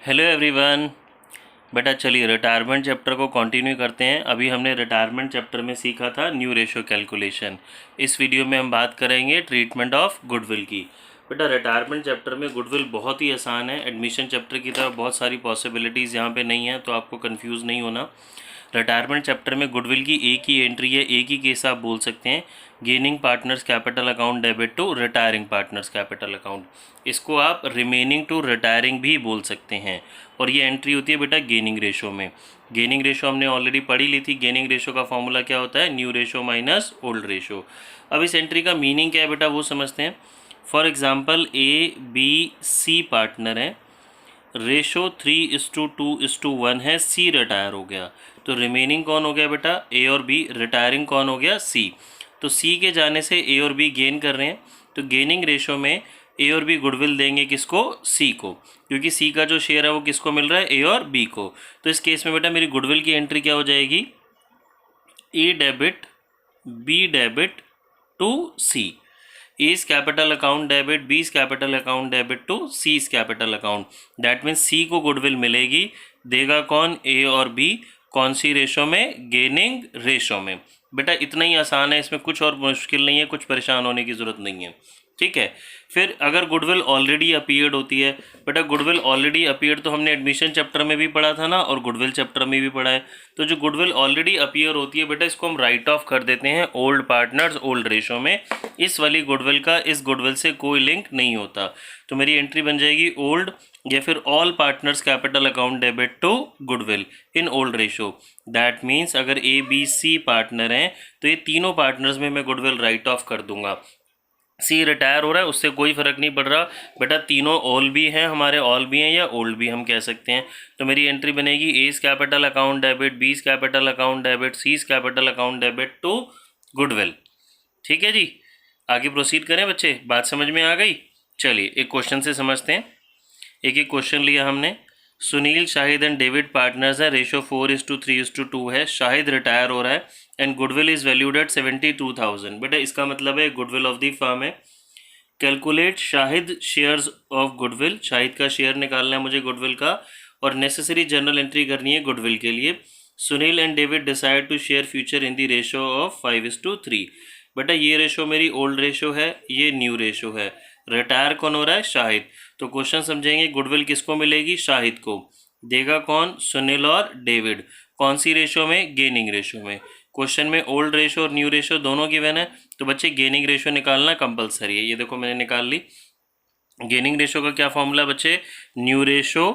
Hello everyone. बेटा चलिए retirement chapter को कंटिन्यू करते हैं। अभी हमने रिटायरमेंट चैप्टर में सीखा था न्यू रेशो कैलकुलेशन। इस वीडियो में हम बात करेंगे ट्रीटमेंट ऑफ गुडविल की। बेटा रिटायरमेंट चैप्टर में गुडविल बहुत ही आसान है। एडमिशन चैप्टर की तरह बहुत सारी पॉसिबिलिटीज़ यहाँ पे नहीं है, तो आपको कंफ्यूज नहीं होना। रिटायरमेंट चैप्टर में गुडविल की एक ही एंट्री है, एक ही केस आप बोल सकते हैं, gaining partners capital account debit to retiring partners capital account. इसको आप रिमेनिंग टू रिटायरिंग भी बोल सकते हैं। और ये एंट्री होती है बेटा गेनिंग रेशो में। गेनिंग रेशो हमने ऑलरेडी पढ़ी ली थी। गेनिंग रेशो का फॉर्मूला क्या होता है? New ratio minus old ratio. अब इस एंट्री का मीनिंग क्या है बेटा, वो समझते हैं। For example A B C partner है, रेशो 3:2:1 है, सी रिटायर हो गया, तो रिमेनिंग कौन हो गया बेटा? ए और बी। रिटायरिंग कौन हो गया? सी। तो सी के जाने से ए और बी गेन कर रहे हैं, तो गेनिंग रेशो में ए और बी गुडविल देंगे किसको? सी को, क्योंकि सी का जो शेयर है वो किसको मिल रहा है? ए और बी को। तो इस केस में बेटा मेरी गुडविल की एंट्री क्या हो जाएगी? A debit B debit to C. A's capital account debit, B's capital account debit to C's capital account. That means C को गुडविल मिलेगी, देगा कौन? A और B। कौन सी रेशो में? गेनिंग रेशो में। बेटा इतना ही आसान है, इसमें कुछ और मुश्किल नहीं है, कुछ परेशान होने की ज़रूरत नहीं है। ठीक है। फिर अगर गुडविल ऑलरेडी अपीयर्ड होती है, बेटा गुडविल ऑलरेडी अपीयर्ड तो हमने एडमिशन चैप्टर में भी पढ़ा था ना, और गुडविल चैप्टर में भी पढ़ा है। तो जो गुडविल ऑलरेडी अपीयर होती है बेटा, इसको हम राइट ऑफ कर देते हैं ओल्ड पार्टनर्स ओल्ड रेशो में। इस वाली गुडविल का इस गुडविल से कोई लिंक नहीं होता, तो मेरी एंट्री बन जाएगी ओल्ड या फिर all partners capital account debit to goodwill in old ratio. That means अगर ABC पार्टनर हैं तो ये तीनों पार्टनर्स में मैं गुडविल राइट ऑफ कर दूंगा। सी रिटायर हो रहा है, उससे कोई फ़र्क नहीं पड़ रहा बेटा, तीनों ऑल भी हैं हमारे, ऑल भी हैं या ओल्ड भी हम कह सकते हैं। तो मेरी एंट्री बनेगी A's capital account debit, B's capital account debit, C's capital account debit to goodwill. ठीक है जी, आगे प्रोसीड करें बच्चे, बात समझ में आ गई? चलिए एक क्वेश्चन से समझते हैं। एक एक क्वेश्चन लिया हमने। Sunil, Shahid and David partners है, रेशो 4:3:2 है। शाहिद रिटायर हो रहा है and goodwill is valued at 72,000। बेटा इसका मतलब है गुडविल ऑफ द फर्म है। Calculate Shahid shares of goodwill. Shahid का शेयर निकालना है मुझे गुडविल का, और नेसेसरी जर्नल एंट्री करनी है गुडविल के लिए। Sunil and David decide to share future in the ratio of 5:3। बेटा ये रेशो मेरी ओल्ड रेशो है, ये न्यू रेशो है। रिटायर कौन हो रहा है? शाहिद। तो क्वेश्चन समझेंगे, गुडविल किसको मिलेगी? शाहिद को। देगा कौन? सुनील और डेविड। कौन सी रेशो में? गेनिंग रेशो में। क्वेश्चन में ओल्ड रेशो और न्यू रेशो दोनों गिवन है, तो बच्चे गेनिंग रेशो निकालना कंपलसरी है। ये देखो मैंने निकाल ली। गेनिंग रेशो का क्या फॉर्मूला बच्चे? New ratio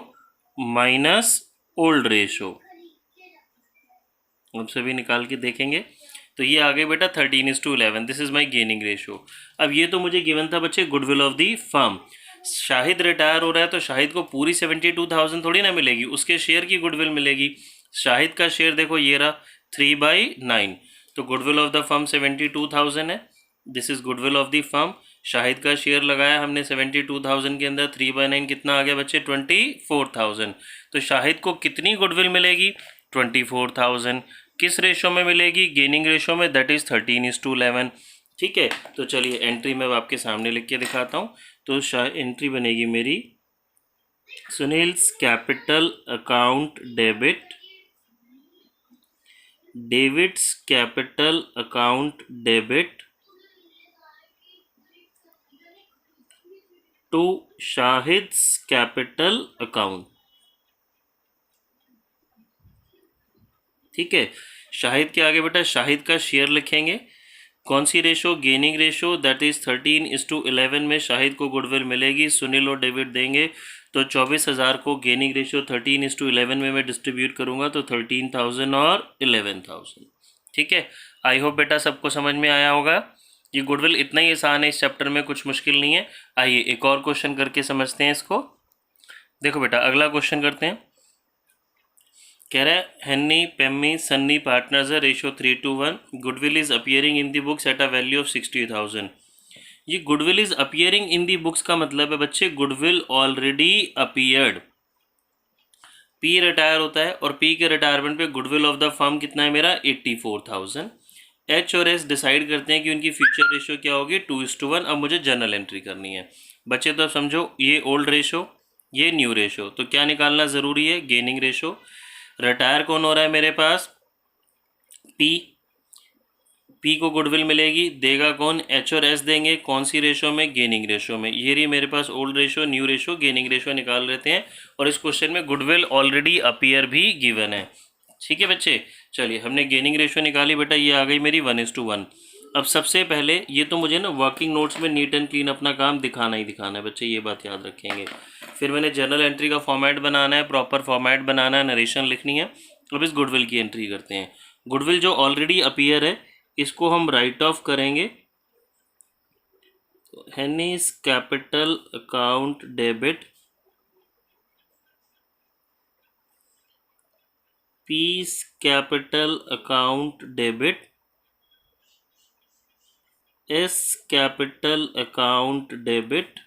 minus old ratio. अब सभी निकाल के देखेंगे तो ये आ गए बेटा 13:11। This is my gaining ratio. अब ये तो मुझे गिवन था बच्चे goodwill of the firm. Shahid retire हो रहा है तो शाहिद को पूरी 72,000 थोड़ी ना मिलेगी, उसके शेयर की गुडविल मिलेगी। शाहिद का शेयर देखो ये रहा 3/9, तो गुडविल ऑफ द फर्म 72,000 है। This is goodwill of the firm. Shahid का शेयर लगाया हमने 72,000 के अंदर, 3/9 कितना आ गया बच्चे? 24,000। तो शाहिद को कितनी गुडविल मिलेगी? 24,000। किस रेशो में मिलेगी? गेनिंग रेशो में, दैट इज़ 13:11। ठीक है, तो चलिए एंट्री मैं आपके सामने लिख के दिखाता हूँ। तो एंट्री बनेगी मेरी Sunil's capital account debit, David's capital account debit to Shahid's capital account. ठीक है, शाहिद के आगे बेटा शाहिद का शेयर लिखेंगे। कौन सी ratio? Gaining ratio, that is 13:11 में शाहिद को गुडविल मिलेगी, सुनील और डेविड देंगे। तो 24,000 को गेनिंग रेशो 13:11 में मैं डिस्ट्रीब्यूट करूँगा, तो 13,000 और 11,000। ठीक है, आई होप बेटा सबको समझ में आया होगा। ये गुडविल इतना ही आसान है, इस चैप्टर में कुछ मुश्किल नहीं है। आइए एक और क्वेश्चन करके समझते हैं इसको। देखो बेटा अगला क्वेश्चन करते हैं। कह रहा है हन्नी पेम्मी सन्नी पार्टनर्स है, ratio 3:1। Goodwill is appearing in the books at a value of 60,000। ये goodwill is appearing in the books का मतलब है बच्चे goodwill already appeared. P retire होता है और पी के रिटायरमेंट पे गुडविल ऑफ द फर्म कितना है मेरा? 84,000। एच और एस डिसाइड करते हैं कि उनकी फ्यूचर रेशो क्या होगी? 2:1। अब मुझे जर्नल एंट्री करनी है बच्चे, तो अब समझो ये ओल्ड रेशो, ये न्यू रेशो। तो क्या निकालना ज़रूरी है? Gaining ratio. रिटायर कौन हो रहा है मेरे पास? पी। पी को गुडविल मिलेगी, देगा कौन? एच और एस देंगे। कौन सी रेशो में? गेनिंग रेशो में। ये रही मेरे पास old ratio, new ratio, gaining ratio निकाल लेते हैं। और इस क्वेश्चन में गुडविल ऑलरेडी अपीयर भी गिवन है। ठीक है बच्चे, चलिए हमने गेनिंग रेशो निकाली बेटा, ये आ गई मेरी 1:1। अब सबसे पहले ये तो मुझे ना वर्किंग नोट्स में नीट एंड क्लीन अपना काम दिखाना ही दिखाना है बच्चे, ये बात याद रखेंगे। फिर मैंने जर्नल एंट्री का फॉर्मेट बनाना है, प्रॉपर फॉर्मेट बनाना है, नरेशन लिखनी है। अब इस गुडविल की एंट्री करते हैं। गुडविल जो ऑलरेडी अपीयर है इसको हम राइट ऑफ करेंगे। Honey's capital account debit, P's capital account debit, S capital account debit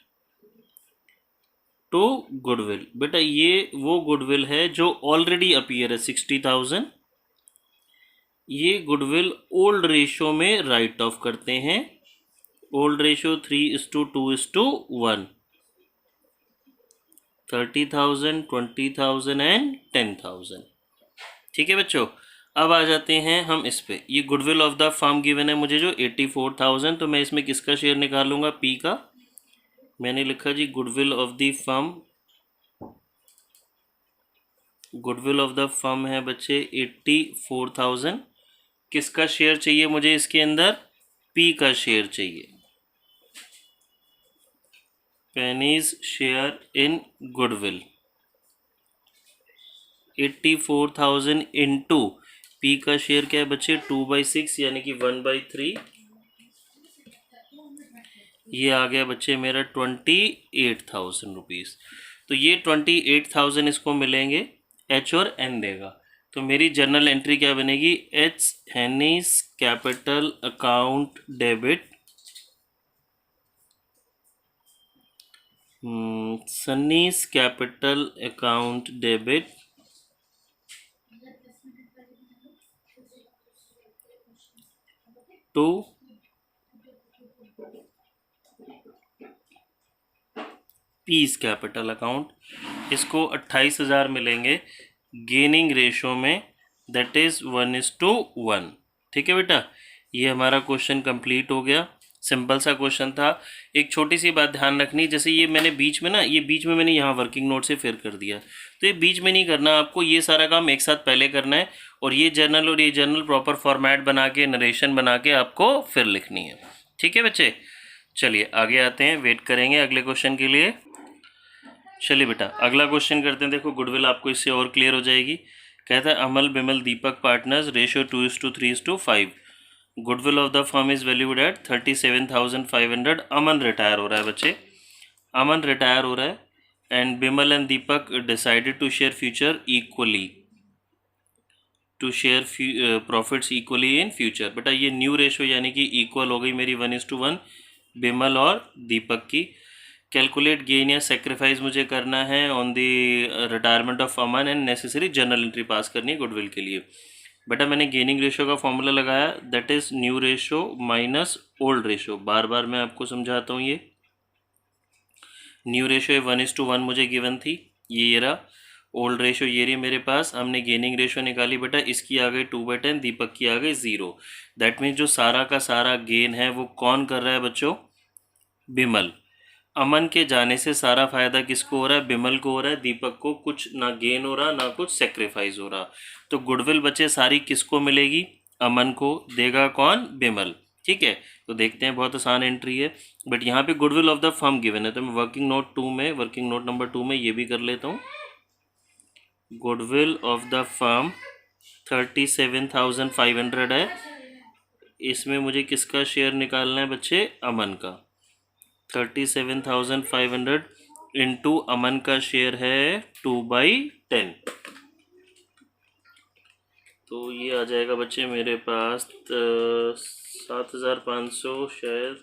to goodwill. बेटा ये वो गुडविल है जो ऑलरेडी अपीयर है 60,000। ये गुडविल ओल्ड रेशो में राइट ऑफ करते हैं। Old ratio 3:2:1, 30,000, 20,000 and 10,000। ठीक है बच्चों, अब आ जाते हैं हम इस पे। ये goodwill of the firm given है मुझे जो 84,000, तो मैं इसमें किसका शेयर निकालूंगा? पी का। मैंने लिखा G goodwill of the firm, goodwill of the firm है बच्चे 84,000। किसका शेयर चाहिए मुझे इसके अंदर? पी का शेयर चाहिए। Pennies share in goodwill 84,000 into P का शेयर क्या है बच्चे? 2/6 यानी कि 1/3। ये आ गया बच्चे मेरा 28,000 रुपीज़। तो ये 28,000 इसको मिलेंगे, एच और एन देगा। तो मेरी जर्नल एंट्री क्या बनेगी? H Honey's capital account debit, Sunny's capital account debit to P's capital account. इसको 28,000 मिलेंगे गेनिंग रेशो में, दैट इज़ 1:1। ठीक है बेटा, ये हमारा क्वेश्चन कंप्लीट हो गया। सिंपल सा क्वेश्चन था। एक छोटी सी बात ध्यान रखनी, जैसे ये मैंने बीच में ना, ये बीच में मैंने यहाँ वर्किंग नोट से फिर कर दिया, तो ये बीच में नहीं करना आपको, ये सारा काम एक साथ पहले करना है। और ये जर्नल प्रॉपर फॉर्मेट बना के, नरेशन बना के आपको फिर लिखनी है। ठीक है बच्चे, चलिए आगे आते हैं, वेट करेंगे अगले क्वेश्चन के लिए। चलिए बेटा अगला क्वेश्चन करते हैं। देखो गुडविल आपको इससे और क्लियर हो जाएगी। कहता है Amal Bimal Deepak partners ratio 2:3:5। Goodwill of the firm is valued at 37,500। Aman retire हो रहा है बच्चे, अमन रिटायर हो रहा है, and Bimal and Deepak decided to share future equally, to share profits equally in future. बेटा ये न्यू रेशो यानी कि इक्वल हो गई मेरी 1:1 बिमल और दीपक की। कैलकुलेट गेन या सेक्रीफाइस मुझे करना है on the retirement of Aman and necessary journal entry pass करनी है गुडविल के लिए। बेटा मैंने गेनिंग रेशो का फॉर्मूला लगाया, that is new ratio minus old ratio. बार बार मैं आपको समझाता हूँ, ये न्यू रेशो 1:1 मुझे गिवन थी, ये रहा। ओल्ड रेशो ये रही मेरे पास। हमने गेनिंग रेशो निकाली बेटा, इसकी आ गई 2/10, दीपक की आ गई 0। दैट मीन्स जो सारा का सारा गेन है वो कौन कर रहा है बच्चों? बिमल। अमन के जाने से सारा फायदा किसको हो रहा है? बिमल को हो रहा है। दीपक को कुछ ना गेन हो रहा ना कुछ सेक्रीफाइस हो रहा। तो गुडविल बच्चे सारी किसको मिलेगी? अमन को। देगा कौन? बिमल। ठीक है, तो देखते हैं, बहुत आसान एंट्री है। बट यहाँ पे goodwill of the firm given है, तो मैं वर्किंग नोट नंबर 2 में ये भी कर लेता हूँ। गुडविल ऑफ द फर्म 37,500 है। इसमें मुझे किसका शेयर निकालना है बच्चे? अमन का। 37,500 इंटू अमन का शेयर है 2/10, तो ये आ जाएगा बच्चे मेरे पास 7,500 शायद,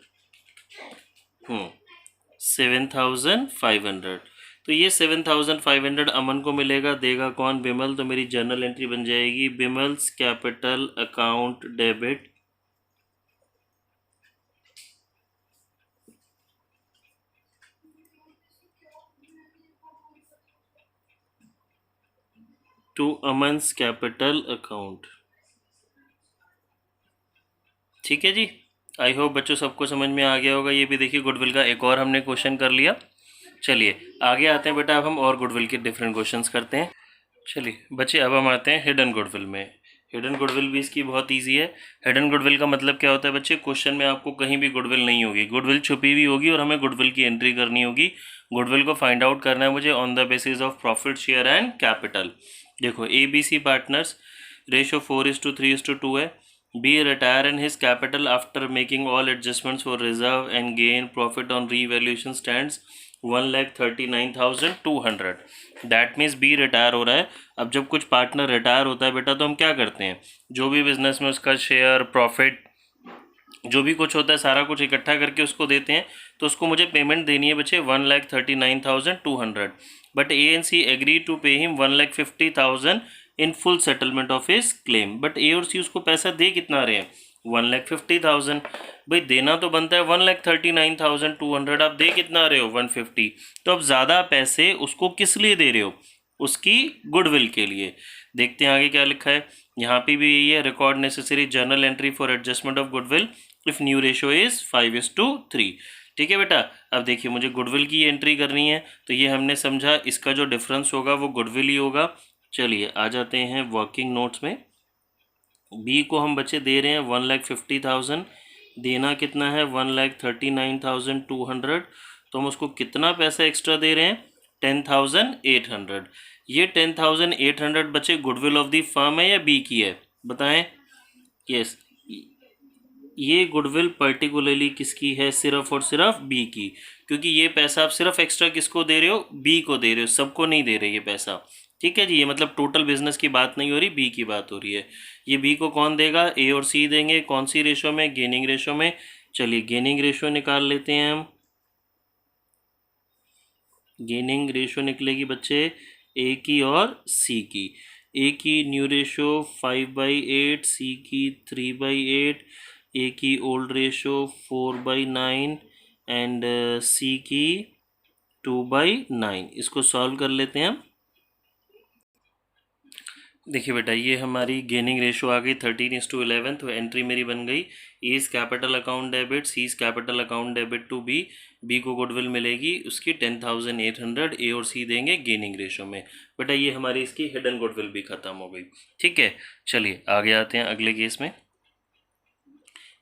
7,500। तो ये 7,500 अमन को मिलेगा, देगा कौन? बिमल। तो मेरी जर्नल एंट्री बन जाएगी Bimal's capital account debit to Aman's capital account. ठीक है जी, आई होप बच्चों सबको समझ में आ गया होगा। ये भी देखिए गुडविल का एक और हमने क्वेश्चन कर लिया। चलिए आगे आते हैं बेटा, अब हम और गुडविल के डिफरेंट क्वेश्चंस करते हैं। चलिए बच्चे अब हम आते हैं हिडन गुडविल में। हिडन गुडविल भी इसकी बहुत इजी है। हिडन गुडविल का मतलब क्या होता है बच्चे, क्वेश्चन में आपको कहीं भी गुडविल नहीं होगी, गुडविल छुपी हुई होगी और हमें गुडविल की एंट्री करनी होगी। गुडविल को फाइंड आउट करना है मुझे on the basis of profit share and capital. देखो ABC पार्टनर्स, रेशो 4:3:2 है। B retire and his capital after making all adjustments for reserve and gain profit on revaluation stands 1,39,200। That means B retire हो रहा है। अब जब कुछ partner retire होता है बेटा तो हम क्या करते हैं, जो भी बिजनेस में उसका शेयर प्रॉफिट जो भी कुछ होता है सारा कुछ इकट्ठा करके उसको देते हैं। तो उसको मुझे पेमेंट देनी है बच्चे 1,39,200। But ANC agree to pay him 1,50,000 in full settlement of his claim. But A और C उसको पैसा दे कितना रहे हैं, 1,50,000। भाई देना तो बनता है 1,39,200, आप दे कितना रहे हो 150। तो अब ज़्यादा पैसे उसको किस लिए दे रहे हो, उसकी गुडविल के लिए। देखते हैं आगे क्या लिखा है। यहाँ पे भी यही है, record necessary journal entry for adjustment of goodwill if new ratio is 5:3। ठीक है बेटा, अब देखिए मुझे गुडविल की एंट्री करनी है, तो ये हमने समझा इसका जो डिफरेंस होगा वो गुडविल ही होगा। चलिए आ जाते हैं वर्किंग नोट्स में। बी को हम बच्चे दे रहे हैं 1,50,000, देना कितना है 1,39,200। तो हम उसको कितना पैसा एक्स्ट्रा दे रहे हैं 10,800। ये 10,800 बच्चे गुडविल ऑफ द फर्म है या बी की है, बताएं। यस, ये गुडविल पर्टिकुलरली किसकी है, सिर्फ और सिर्फ बी की। क्योंकि ये पैसा आप सिर्फ एक्स्ट्रा किसको दे रहे हो, बी को दे रहे हो, सबको नहीं दे रहे ये पैसा। ठीक है जी, ये मतलब टोटल बिजनेस की बात नहीं हो रही, बी की बात हो रही है। ये बी को कौन देगा, ए और सी देंगे। कौन सी रेशो में, गेनिंग रेशो में। चलिए गेनिंग रेशो निकाल लेते हैं हम। गेनिंग रेशो निकलेगी बच्चे ए की और सी की। ए की न्यू रेशो 5/8, सी की 3/8, ए की ओल्ड रेशो 4/9 एंड सी की 2/9। इसको सॉल्व कर लेते हैं हम। देखिए बेटा ये हमारी गेनिंग रेशो आ गई 13:11। तो एंट्री मेरी बन गई A's capital account debit, C's capital account debit to B. B को गुडविल मिलेगी उसकी 10,800, ए और सी देंगे गेनिंग रेशो में। बेटा ये हमारी इसकी हिडन गुडविल भी ख़त्म हो गई। ठीक है, चलिए आगे आते हैं अगले केस में।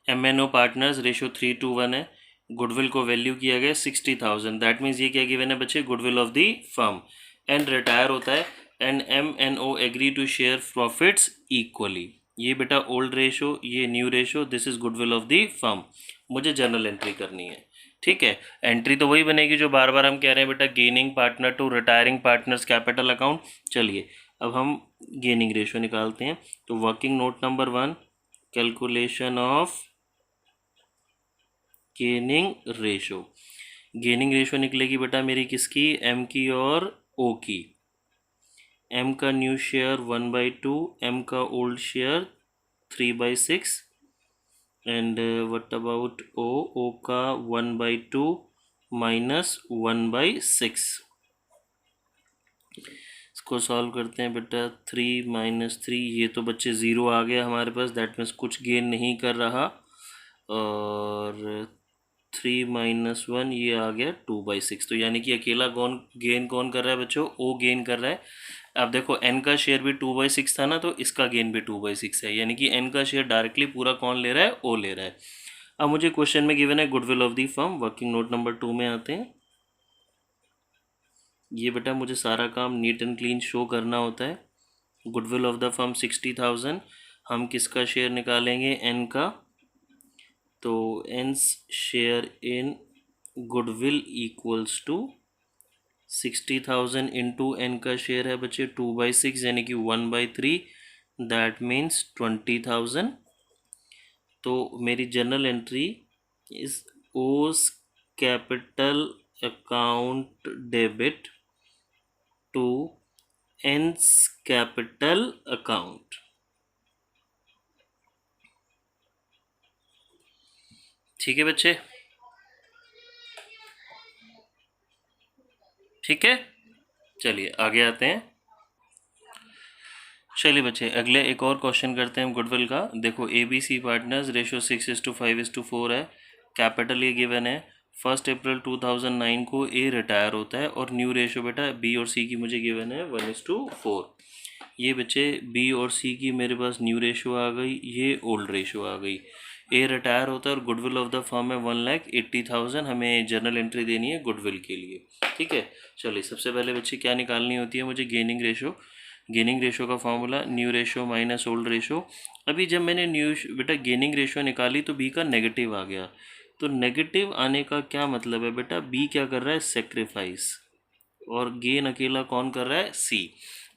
MNO पार्टनर्स रेशो 3:1 है। गुडविल को वैल्यू किया गया 60,000। दैट मीन्स ये क्या गिवन है बच्चे, goodwill of the firm. And retire होता है and MNO agree to share profits equally. ये बेटा ओल्ड रेशो, ये new ratio, this is goodwill of the firm. मुझे जर्नल एंट्री करनी है। ठीक है, एंट्री तो वही बनेगी जो बार बार हम कह रहे हैं बेटा, gaining partner to retiring partners capital account. चलिए अब हम गेनिंग रेशो निकालते हैं। तो working note number 1, calculation of gaining ratio. Gaining ratio निकलेगी बेटा मेरी किसकी, एम की और ओ की। एम का न्यू शेयर 1/2, एम का old share 3/6 and what about O, O का 1/2 माइनस 1/6। इसको सॉल्व करते हैं बेटा, 3 - 3, ये तो बच्चे ज़ीरो आ गया हमारे पास, दैट मीन्स कुछ गेन नहीं कर रहा। और 3 - 1 ये आ गया 2/6। तो यानी कि अकेला गेन कौन कर रहा है बच्चों, ओ गेन कर रहा है। अब देखो एन का शेयर भी 2/6 था ना, तो इसका गेन भी 2/6 है। यानी कि एन का शेयर डायरेक्टली पूरा कौन ले रहा है, ओ ले रहा है। अब मुझे क्वेश्चन में गिवन है goodwill of the firm. Working note number 2 में आते हैं। ये बेटा मुझे सारा काम नीट एंड क्लीन शो करना होता है। Goodwill of the firm 60,000। हम किसका शेयर निकालेंगे, एन का। तो N share in goodwill equals to 60,000 into N का शेयर है बच्चे 2/6 यानी कि 1/3, दैट मीन्स 20,000। तो मेरी journal entry is O's capital account debit to N's capital account. ठीक है बच्चे, ठीक है। चलिए आगे आते हैं। चलिए बच्चे, अगले एक और क्वेश्चन करते हैं हम गुडविल का। देखो, ABC पार्टनर्स रेशो 6:5:4 है। कैपिटल ये गिवन है। 1 अप्रैल 2009 को ए रिटायर होता है और न्यू रेशो बेटा बी और सी की मुझे गिवन है 1:4। ये बच्चे बी और सी की मेरे पास न्यू रेशो आ गई, ये ओल्ड रेशो आ गई। ए रिटायर होता है और गुडविल ऑफ द फर्म है 1,80,000। हमें जर्नल एंट्री देनी है गुडविल के लिए, ठीक है। चलिए, सबसे पहले बच्चे क्या निकालनी होती है मुझे, गेनिंग रेशो। गेनिंग रेशो का formula new ratio minus old ratio. अभी जब मैंने बेटा गेनिंग रेशो निकाली तो बी का नेगेटिव आ गया। तो नेगेटिव आने का क्या मतलब है बेटा, बी क्या कर रहा है, सेक्रीफाइस, और गेन अकेला कौन कर रहा है, सी।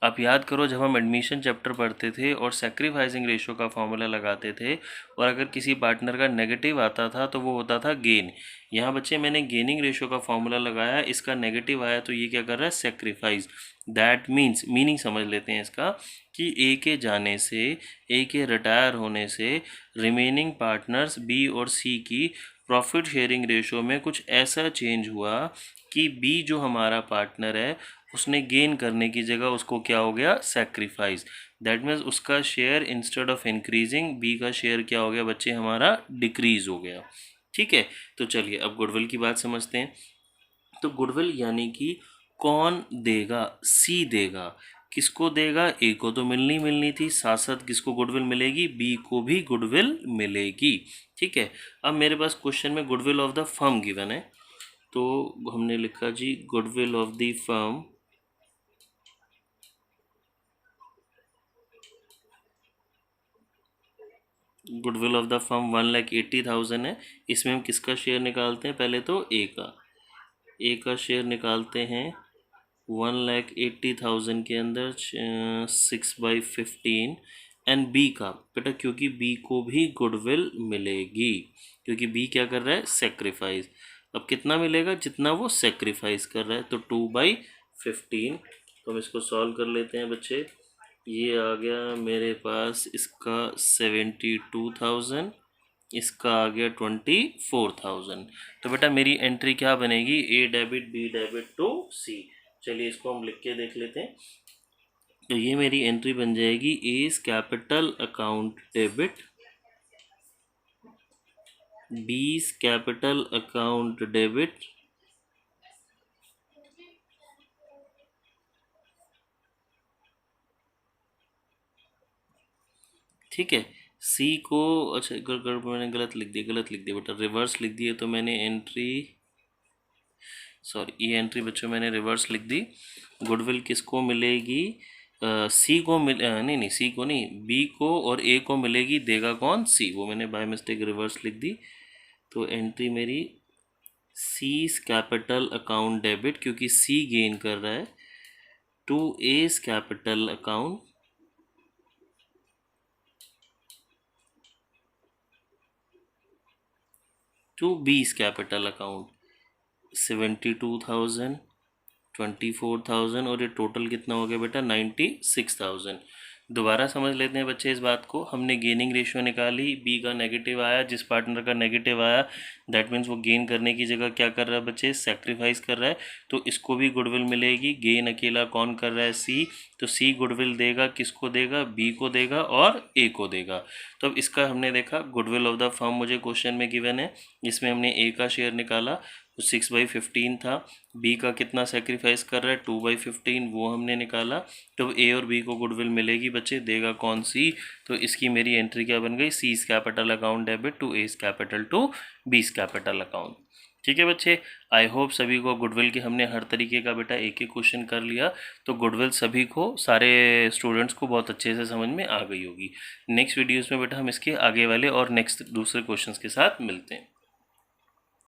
आप याद करो, जब हम एडमिशन चैप्टर पढ़ते थे और सेक्रीफाइसिंग रेशो का फॉर्मूला लगाते थे और अगर किसी पार्टनर का नेगेटिव आता था तो वो होता था गेन। यहाँ बच्चे मैंने गेनिंग रेशो का फॉर्मूला लगाया, इसका नेगेटिव आया तो ये क्या कर रहा है, सेक्रीफाइस। दैट मीन्स, मीनिंग समझ लेते हैं इसका, कि ए के जाने से, ए के रिटायर होने से रिमेनिंग पार्टनर्स बी और सी की प्रॉफिट शेयरिंग रेशो में कुछ ऐसा चेंज हुआ कि बी जो हमारा पार्टनर है उसने गेन करने की जगह उसको क्या हो गया, सेक्रीफाइस। दैट मीन्स उसका share instead of increasing, B का शेयर क्या हो गया बच्चे, हमारा डिक्रीज हो गया, ठीक है। तो चलिए अब गुडविल की बात समझते हैं। तो गुडविल यानी कि कौन देगा, सी देगा। किसको देगा, ए को तो मिलनी मिलनी थी, साथ साथ किसको गुडविल मिलेगी, बी को भी गुडविल मिलेगी, ठीक है। अब मेरे पास क्वेश्चन में goodwill of the firm given है, तो हमने लिखा G goodwill of the firm, goodwill of the firm 1,80,000 है। इसमें हम किसका शेयर निकालते हैं, पहले तो ए का शेयर निकालते हैं 1,80,000 के अंदर 6/15, एंड बी का बेटा, क्योंकि बी को भी गुडविल मिलेगी, क्योंकि बी क्या कर रहा है, सेक्रीफाइस। अब कितना मिलेगा, जितना वो सेक्रीफाइस कर रहा है, तो 2/15। तो हम इसको सॉल्व कर लेते हैं बच्चे। ये आ गया मेरे पास, इसका 72,000, इसका आ गया 24,000। तो बेटा मेरी एंट्री क्या बनेगी, ए डेबिट बी डेबिट टू सी। चलिए इसको हम लिख के देख लेते हैं। तो ये मेरी एंट्री बन जाएगी, A's capital account debit, B's capital account debit, ठीक है। सी को, अच्छा मैंने गलत लिख दिया बेटा, रिवर्स लिख दिया। तो मैंने एंट्री, सॉरी, ये एंट्री बच्चों मैंने रिवर्स लिख दी। गुडविल किसको मिलेगी, सी को नहीं नहीं, सी को नहीं, बी को और ए को मिलेगी, देगा कौन, सी। वो मैंने बाय मिस्टेक रिवर्स लिख दी। तो एंट्री मेरी सीज कैपिटल अकाउंट डेबिट, क्योंकि सी गेन कर रहा है, to A's capital account, to B's capital account. 72,000, 24,000 और ये टोटल कितना हो गया बेटा, 96,000। दोबारा समझ लेते हैं बच्चे इस बात को। हमने गेनिंग रेशियो निकाली, बी का नेगेटिव आया, जिस पार्टनर का नेगेटिव आया दैट मीन्स वो गेन करने की जगह क्या कर रहा है बच्चे, सेक्रीफाइस कर रहा है। तो इसको भी गुडविल मिलेगी। गेन अकेला कौन कर रहा है, सी। तो सी गुडविल देगा, किसको देगा, बी को देगा और ए को देगा। तो अब इसका हमने देखा गुडविल ऑफ द फर्म मुझे क्वेश्चन में गिवन है, इसमें हमने ए का शेयर निकाला, 6/15 था। बी का कितना सेक्रीफाइस कर रहा है, 2/15, वो हमने निकाला। तो ए और बी को गुडविल मिलेगी बच्चे, देगा कौन, सी। तो इसकी मेरी एंट्री क्या बन गई, C's capital account debit to A's capital to B's capital account, ठीक है बच्चे। आई होप सभी को गुडविल के हमने हर तरीके का बेटा एक एक क्वेश्चन कर लिया। तो गुडविल सभी को, सारे स्टूडेंट्स को बहुत अच्छे से समझ में आ गई होगी। नेक्स्ट वीडियोस में बेटा हम इसके आगे वाले और नेक्स्ट दूसरे क्वेश्चंस के साथ मिलते हैं।